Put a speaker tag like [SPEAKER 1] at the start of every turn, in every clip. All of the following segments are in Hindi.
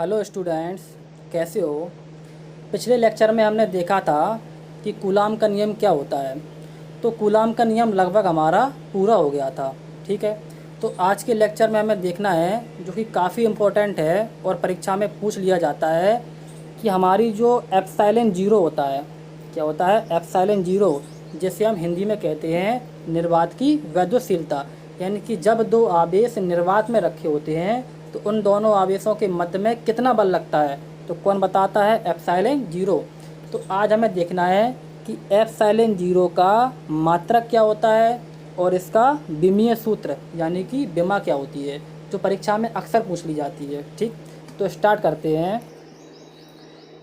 [SPEAKER 1] हेलो स्टूडेंट्स, कैसे हो। पिछले लेक्चर में हमने देखा था कि कूलाम का नियम क्या होता है। तो कूलाम का नियम लगभग हमारा पूरा हो गया था। ठीक है, तो आज के लेक्चर में हमें देखना है जो कि काफ़ी इम्पोर्टेंट है और परीक्षा में पूछ लिया जाता है कि हमारी जो एप्सिलॉन जीरो होता है, क्या होता है एप्सिलॉन जीरो, जिसे हम हिंदी में कहते हैं निर्वात की वैद्युतशीलता। यानी कि जब दो आवेश निर्वात में रखे होते हैं तो उन दोनों आवेशों के मध्य में कितना बल लगता है, तो कौन बताता है, एप्सिलॉन जीरो। तो आज हमें देखना है कि एप्सिलॉन जीरो का मात्रक क्या होता है और इसका विमीय सूत्र यानी कि विमा क्या होती है, जो परीक्षा में अक्सर पूछ ली जाती है। ठीक, तो स्टार्ट करते हैं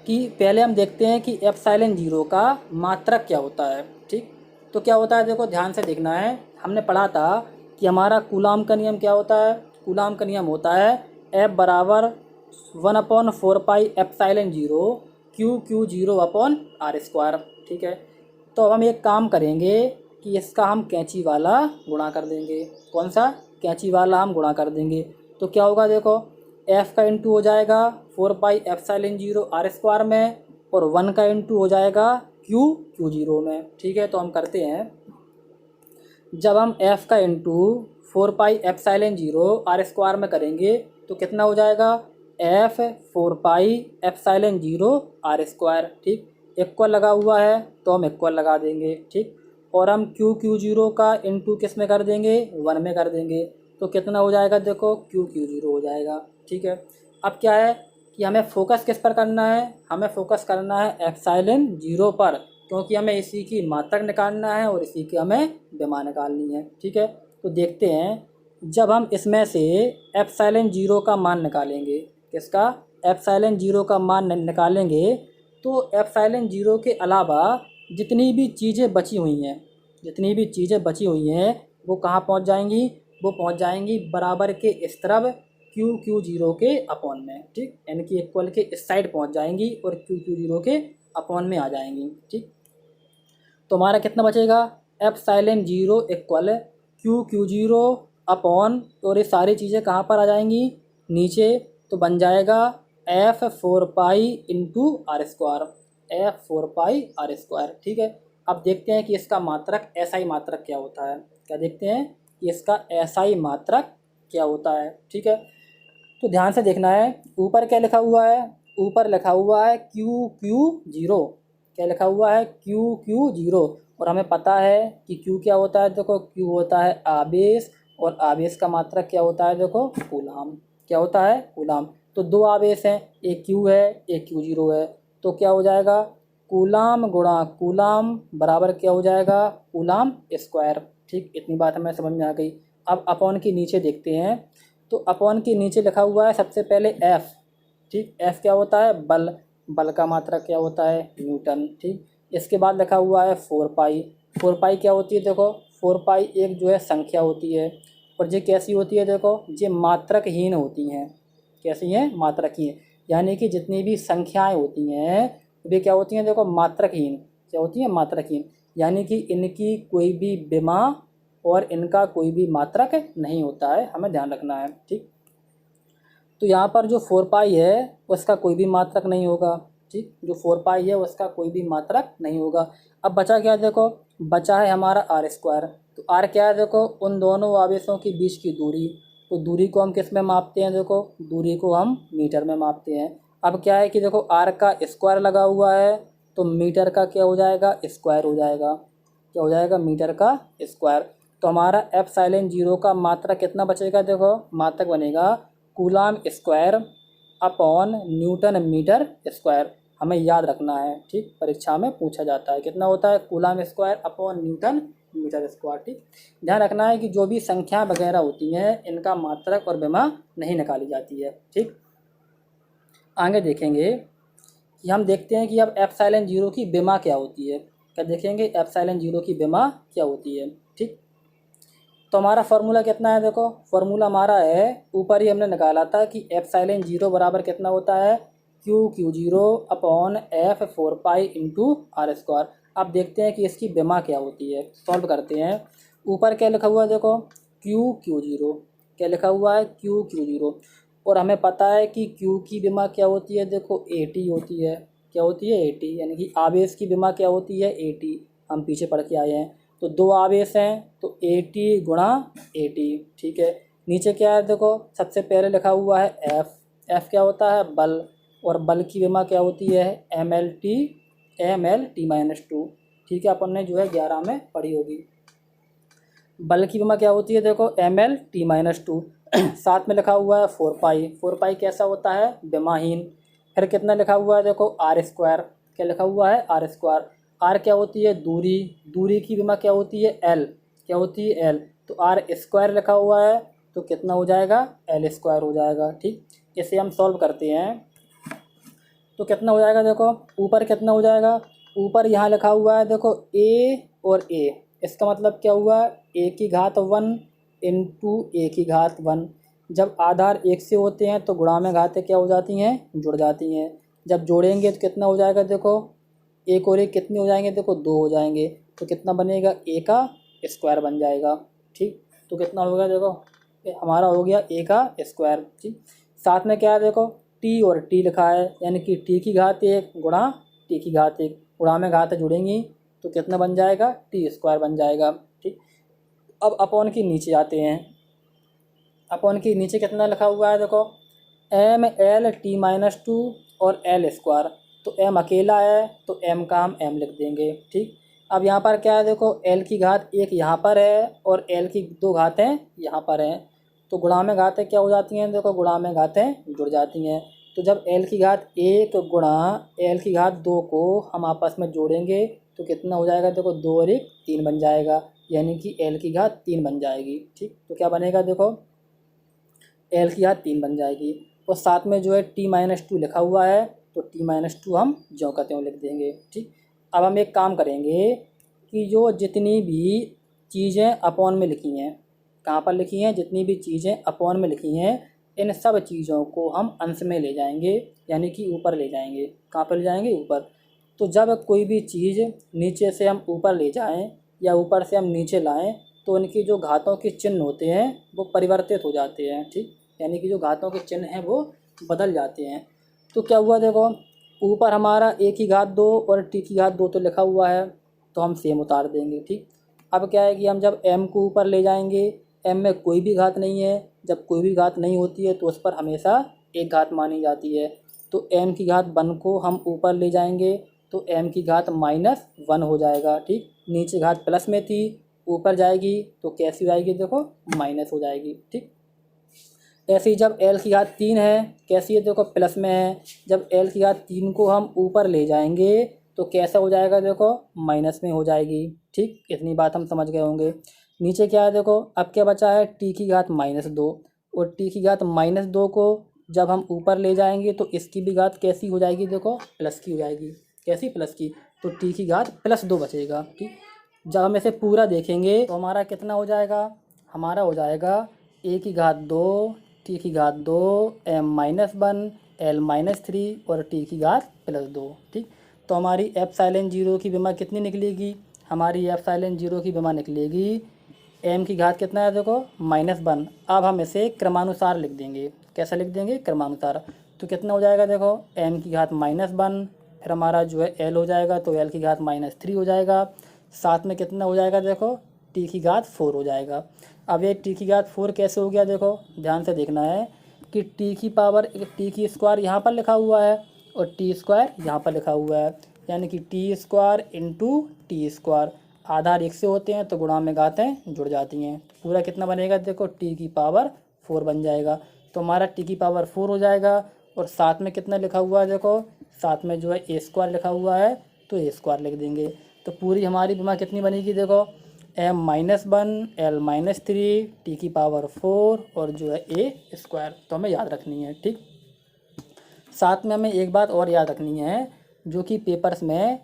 [SPEAKER 1] कि पहले हम देखते हैं कि एप्सिलॉन जीरो का मात्रक क्या होता है। ठीक, तो क्या होता है, देखो ध्यान से देखना है। हमने पढ़ा था कि हमारा कूलाम का नियम क्या होता है। कूलाम का नियम होता है F बराबर 1/4 pi epsilon zero q zero upon r square. ठीक है, तो अब हम एक काम करेंगे कि इसका हम कैंची वाला गुणा कर देंगे। कौन सा, कैंची वाला हम गुणा कर देंगे। तो क्या होगा, देखो एफ़ का इंटू हो जाएगा 4 pi epsilon zero r square में, और 1 का इंटू हो जाएगा क्यू जीरो में। ठीक है, तो हम करते हैं, जब हम एफ़ का into 4 pi epsilon zero r square में करेंगे तो कितना हो जाएगा, F 4 pi epsilon zero r square. ठीक, इक्वल लगा हुआ है तो हम इक्वल लगा देंगे। ठीक, और हम क्यू जीरो का इंटू किस में कर देंगे, 1 में कर देंगे। तो कितना हो जाएगा, देखो क्यू जीरो हो जाएगा। ठीक है, अब क्या है कि हमें फोकस किस पर करना है, हमें फोकस करना है एप्सिलॉन जीरो पर, क्योंकि हमें इसी की मात्रक निकालना है और इसी की हमें विमा निकालनी है। ठीक है, तो देखते हैं, जब हम इसमें से एप्सिलॉन जीरो का मान निकालेंगे, किसका, एप्सिलॉन जीरो का मान निकालेंगे, तो एप्सिलॉन जीरो के अलावा जितनी भी चीज़ें बची हुई हैं, जितनी भी चीज़ें बची हुई हैं वो कहाँ पहुँच जाएंगी, वो पहुँच जाएंगी बराबर के इस तरफ क्यू जीरो के अपॉन में। ठीक, यानी कि इक्वल के इस साइड पहुँच जाएंगी और क्यू जीरो के अपॉन में आ जाएंगी। ठीक, तो हमारा कितना बचेगा, epsilon zero equal Q zero upon, और ये सारी चीज़ें कहाँ पर आ जाएंगी, नीचे। तो बन जाएगा F 4 pi into r square, F 4 pi r square. ठीक है, अब देखते हैं कि इसका मात्रक एसआई मात्रक क्या होता है। क्या देखते हैं कि इसका एसआई मात्रक क्या होता है। ठीक है, तो ध्यान से देखना है, ऊपर क्या लिखा हुआ है, ऊपर लिखा हुआ है क्यू जीरो। क्या लिखा हुआ है, क्यू जीरो। और हमें पता है कि क्यू क्या होता है, देखो क्यू होता है आवेश, और आवेश का मात्रक क्या होता है, देखो कूलाम। क्या होता है, कूलाम। तो दो आवेश हैं, एक क्यू है एक क्यू जीरो है, तो क्या हो जाएगा, कूलाम गुणा कूलाम बराबर क्या हो जाएगा, कूलाम स्क्वायर। ठीक, इतनी बात हमें समझ में आ गई। अब अपॉन के नीचे देखते हैं, तो अपॉन के नीचे लिखा हुआ है सबसे पहले एफ। ठीक, एफ क्या होता है, बल, बल का मात्रक क्या होता है, न्यूटन। ठीक, इसके बाद लिखा हुआ है 4 पाई। 4 पाई क्या होती है, देखो 4 पाई एक जो है संख्या होती है, और ये कैसी होती है, देखो ये मात्रकहीन होती हैं। कैसी हैं, मात्रकहीन। यानी कि जितनी भी संख्याएं होती हैं वे क्या होती हैं, देखो मात्रकहीन। क्या होती हैं, मात्रकहीन। यानी कि इनकी कोई भी विमा और इनका कोई भी मात्रक नहीं होता है, हमें ध्यान रखना है। ठीक, तो यहाँ पर जो 4 पाई है उसका कोई भी मात्रक नहीं होगा। ठीक, जो 4 पाई है उसका कोई भी मात्रक नहीं होगा। अब बचा क्या, देखो बचा है हमारा आर स्क्वायर। तो आर क्या है, देखो उन दोनों आवेशों के बीच की दूरी। तो दूरी को हम किस में मापते हैं, देखो दूरी को हम मीटर में मापते हैं। अब क्या है कि देखो आर का स्क्वायर लगा हुआ है, तो मीटर का क्या हो जाएगा, स्क्वायर हो जाएगा। क्या हो जाएगा, मीटर का स्क्वायर। तो हमारा एप्सिलॉन जीरो का मात्रक कितना बचेगा, देखो मात्रक बनेगा coulomb square upon newton metre square. हमें याद रखना है, ठीक, परीक्षा में पूछा जाता है कितना होता है, coulomb square upon newton metre square. ठीक, ध्यान रखना है कि जो भी संख्या वगैरह होती हैं इनका मात्रक और विमा नहीं निकाली जाती है। ठीक, आगे देखेंगे कि हम देखते हैं कि अब एप्सिलॉन जीरो की विमा क्या होती है। क्या देखेंगे, एप्सिलॉन जीरो की विमा क्या होती है। ठीक, तो हमारा फार्मूला कितना है, देखो फार्मूला हमारा है, ऊपर ही हमने निकाला था कि एप्सिलॉन जीरो बराबर कितना होता है, q zero upon F 4 pi into r square. अब देखते हैं कि इसकी विमा क्या होती है, सॉल्व करते हैं। ऊपर क्या लिखा हुआ है, देखो क्यू जीरो। क्या लिखा हुआ है, क्यू जीरो। और हमें पता है कि क्यू की विमा क्या होती है, देखो AT होती है। क्या होती है? AT, यानी कि आवेश की विमा क्या होती है? AT। हम पीछे पढ़ के आए हैं। तो दो आवेश हैं तो AT गुणा AT, ठीक है। नीचे क्या है देखो, सबसे पहले लिखा हुआ है F। F क्या होता है? बल। और बल की विमा क्या होती है? MLT-2, ठीक है। अपन ने जो है 11 में पढ़ी होगी। बल की विमा क्या होती है? देखो MLT-2। साथ में लिखा हुआ है 4 पाई। 4 पाई कैसा होता है? विमाहीन। फिर कितना लिखा हुआ है? देखो R²। क्या लिखा हुआ है? R²। R क्या होती है? दूरी। दूरी की विमा क्या होती है? L। क्या होती है? L। तो R² लिखा हुआ है तो कितना हो जाएगा? L² हो जाएगा, ठीक। इसे हम सॉल्व करते हैं तो कितना हो जाएगा? देखो ऊपर कितना हो जाएगा? ऊपर यहाँ लिखा हुआ है देखो A और A। इसका मतलब क्या हुआ? A की घात 1 इंटू A की घात 1। जब आधार एक से होते हैं तो गुणा में घातें क्या हो जाती हैं? जुड़ जाती हैं। जब जोड़ेंगे तो कितना हो जाएगा? देखो एक और एक कितने हो जाएंगे? देखो 2 हो जाएंगे। तो कितना बनेगा? A का स्क्वायर बन जाएगा, ठीक। तो कितना हो गया? देखो हमारा हो गया A का स्क्वायर, ठीक। साथ में क्या है? देखो T और T लिखा है, यानी कि T की घात 1 गुणा T की घात 1। गुणा में घातें जुड़ेंगी तो कितना बन जाएगा? T² बन जाएगा, ठीक। अब अपॉन की नीचे आते हैं। अपॉन की नीचे कितना लिखा हुआ है? देखो MLT-2 और L²। तो M अकेला है तो M का हम M लिख देंगे, ठीक। अब यहाँ पर क्या है? देखो L की घात 1 यहाँ पर है और L की 2 घातें यहाँ पर हैं। तो गुणा में घातें क्या हो जाती हैं? देखो गुणा में घातें जुड़ जाती हैं। तो जब L की घात 1 गुणा L की घात 2 को हम आपस में जोड़ेंगे तो कितना हो जाएगा? देखो 2 और 1 3 बन जाएगा, यानी कि L की घात 3 बन जाएगी, ठीक। तो क्या बनेगा? देखो L की घात 3 बन जाएगी। और साथ में जो है T-2 लिखा हुआ है तो T-2 हम ज्यों का त्यों लिख देंगे, ठीक। अब हम एक काम करेंगे कि जो जितनी भी चीज़ें अपॉन में लिखी हैं, कहाँ पर लिखी हैं? जितनी भी चीज़ें अपॉन में लिखी हैं इन सब चीज़ों को हम अंश में ले जाएंगे, यानी कि ऊपर ले जाएंगे। कहाँ पर ले जाएंगे? ऊपर। तो जब कोई भी चीज़ नीचे से हम ऊपर ले जाएं या ऊपर से हम नीचे लाएं तो उनकी जो घातों के चिन्ह होते हैं वो परिवर्तित हो जाते हैं, ठीक। यानी कि जो घातों के चिन्ह हैं वो बदल जाते हैं। तो क्या हुआ? देखो ऊपर हमारा A की घात 2 और T की घात 2 तो लिखा हुआ है तो हम सेम उतार देंगे, ठीक। अब क्या है कि हम जब M को ऊपर ले जाएंगे, M में कोई भी घात नहीं है। जब कोई भी घात नहीं होती है तो उस पर हमेशा एक घात मानी जाती है। तो M की घात 1 को हम ऊपर ले जाएंगे तो M की घात -1 हो जाएगा, ठीक। नीचे घात प्लस में थी, ऊपर जाएगी तो कैसी हो जाएगी? देखो माइनस हो जाएगी, ठीक। ऐसे ही जब L की घात 3 है, कैसी है? देखो प्लस में है। जब L की घात 3 को हम ऊपर ले जाएंगे तो कैसा हो जाएगा? देखो माइनस में हो जाएगी, ठीक। इतनी बात हम समझ गए होंगे। नीचे क्या है? देखो अब क्या बचा है? T की घात -2। और T की घात -2 को जब हम ऊपर ले जाएंगे तो इसकी भी घात कैसी हो जाएगी? देखो प्लस की हो जाएगी। कैसी? प्लस की। तो T की घात +2 बचेगा, ठीक। जब हम इसे पूरा देखेंगे तो हमारा कितना हो जाएगा? हमारा हो जाएगा A की घात 2, T की घात 2, M-1, L-3 और T की घात +2, ठीक। तो हमारी एप्सिलॉन 0 की विमा कितनी निकलेगी? हमारी एप्सिलॉन 0 की विमा निकलेगी M की घात कितना है? देखो -1। अब हम इसे क्रमानुसार लिख देंगे। कैसा लिख देंगे? क्रमानुसार। तो कितना हो जाएगा? देखो M की घात -1, फिर हमारा जो है L हो जाएगा तो L की घात -3 हो जाएगा। साथ में कितना हो जाएगा? देखो T की घात 4 हो जाएगा। अब ये T की घात 4 कैसे हो गया? देखो ध्यान से देखना है कि T की पावर T की स्क्वायर यहाँ पर लिखा हुआ है और T² यहाँ पर लिखा हुआ है, यानी कि T² इंटू T²। आधार एक से होते हैं तो गुणा में घातें जुड़ जाती हैं। पूरा कितना बनेगा? देखो T की पावर 4 बन जाएगा। तो हमारा T की पावर 4 हो जाएगा। और साथ में कितना लिखा हुआ है? देखो साथ में जो है A² लिखा हुआ है तो A² लिख देंगे। तो पूरी हमारी विमा कितनी बनेगी? देखो M-1, L-3, T की पावर 4 और जो है A²। तो हमें याद रखनी है, ठीक। साथ में हमें एक बात और याद रखनी है जो कि पेपर्स में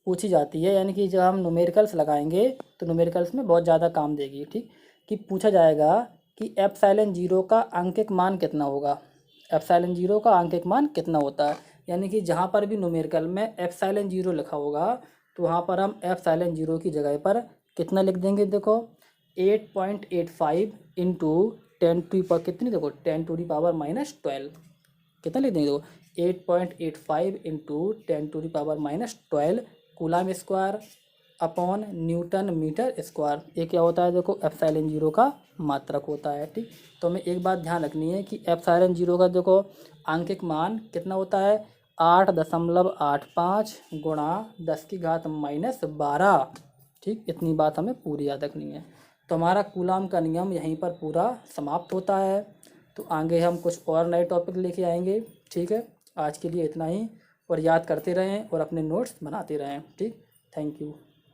[SPEAKER 1] पूछी जाती है, यानी कि जब हम न्यूमेरिकल्स लगाएंगे तो न्यूमेरिकल्स में बहुत ज़्यादा काम देगी, ठीक। कि पूछा जाएगा कि एप्सिलॉन 0 का आंकिक मान कितना होगा? एप्सिलॉन 0 का आंकिक मान कितना होता है? यानी कि जहाँ पर भी न्यूमेरिकल में एप्सिलॉन 0 लिखा होगा तो वहाँ पर हम एप्सिलॉन 0 की जगह पर कितना लिख देंगे? देखो 8.85 इंटू 10 टू पावर कितनी, देखो 10 टू दी पावर माइनस 12, कितना लिख देंगे, देखो 8.85 into 10 to the power minus 12 coulomb square upon newton metre square. ये क्या होता है, देखो एप्सिलॉन जीरो का मात्रक होता है। ठीक, तो हमें एक बात ध्यान रखनी है कि एप्सिलॉन जीरो का देखो आंकिक मान कितना होता है, 8.85 गुणा 10 की घात माइनस 12। ठीक, इतनी बात हमें पूरी याद रखनी है। तो हमारा कूलाम का नियम यहीं पर पूरा समाप्त होता है। तो आगे हम कुछ और नए टॉपिक लेके आएंगे। ठीक है, आज के लिए इतना ही, और याद करते रहें और अपने नोट्स बनाते रहें। ठीक, थैंक यू।